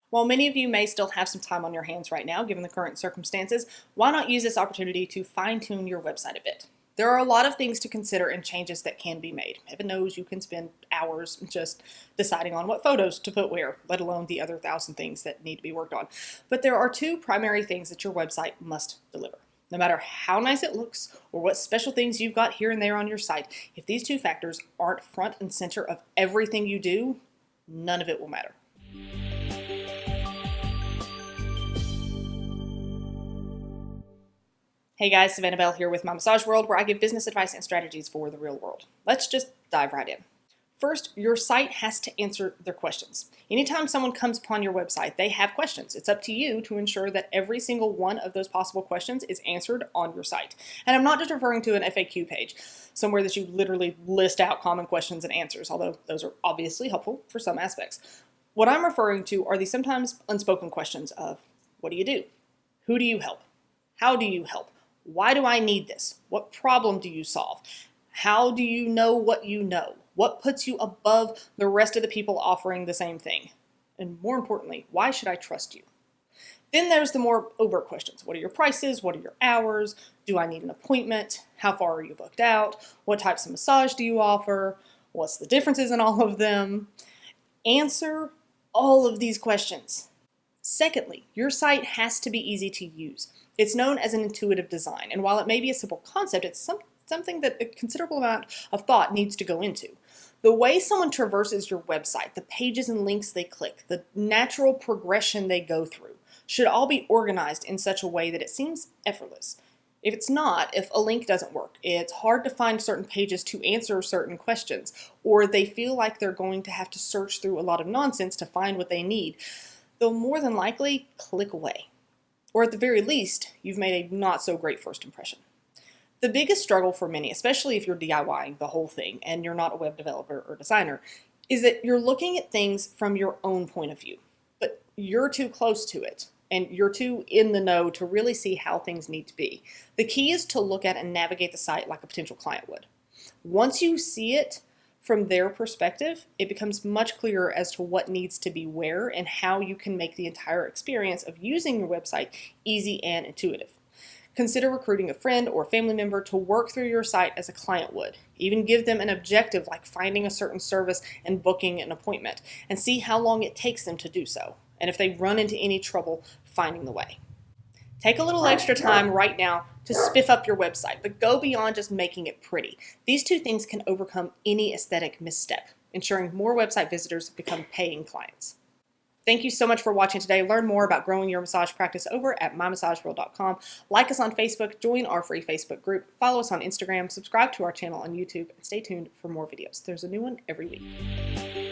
While many of you may still have some time on your hands right now, given the current circumstances, why not use this opportunity to fine-tune your website a bit? There are a lot of things to consider and changes that can be made. Heaven knows you can spend hours just deciding on what photos to put where, let alone the other 1,000 things that need to be worked on. But there are two primary things that your website must deliver. No matter how nice it looks or what special things you've got here and there on your site, if these two factors aren't front and center of everything you do, none of it will matter. Hey guys, Savannah Bell here with My Massage World, where I give business advice and strategies for the real world. Let's just dive right in. First, your site has to answer their questions. Anytime someone comes upon your website, they have questions. It's up to you to ensure that every single one of those possible questions is answered on your site. And I'm not just referring to an FAQ page, somewhere that you literally list out common questions and answers, although those are obviously helpful for some aspects. What I'm referring to are the sometimes unspoken questions of, what do you do? Who do you help? How do you help? Why do I need this? What problem do you solve? How do you know what you know? What puts you above the rest of the people offering the same thing? And more importantly, why should I trust you? Then there's the more overt questions. What are your prices? What are your hours? Do I need an appointment? How far are you booked out? What types of massage do you offer? What's the differences in all of them? Answer all of these questions. Secondly, your site has to be easy to use. It's known as an intuitive design, and while it may be a simple concept, it's something that a considerable amount of thought needs to go into. The way someone traverses your website, the pages and links they click, the natural progression they go through, should all be organized in such a way that it seems effortless. If it's not, if a link doesn't work, it's hard to find certain pages to answer certain questions, or they feel like they're going to have to search through a lot of nonsense to find what they need, they'll more than likely click away. Or at the very least, you've made a not so great first impression. The biggest struggle for many, especially if you're DIYing the whole thing and you're not a web developer or designer, is that you're looking at things from your own point of view, but you're too close to it and you're too in the know to really see how things need to be. The key is to look at and navigate the site like a potential client would. Once you see it from their perspective, it becomes much clearer as to what needs to be where and how you can make the entire experience of using your website easy and intuitive. Consider recruiting a friend or family member to work through your site as a client would. Even give them an objective like finding a certain service and booking an appointment, and see how long it takes them to do so, and if they run into any trouble finding the way. Take a little extra time right now to spiff up your website, but go beyond just making it pretty. These two things can overcome any aesthetic misstep, ensuring more website visitors become paying clients. Thank you so much for watching today. Learn more about growing your massage practice over at mymassageworld.com. Like us on Facebook, join our free Facebook group, follow us on Instagram, subscribe to our channel on YouTube, and stay tuned for more videos. There's a new one every week.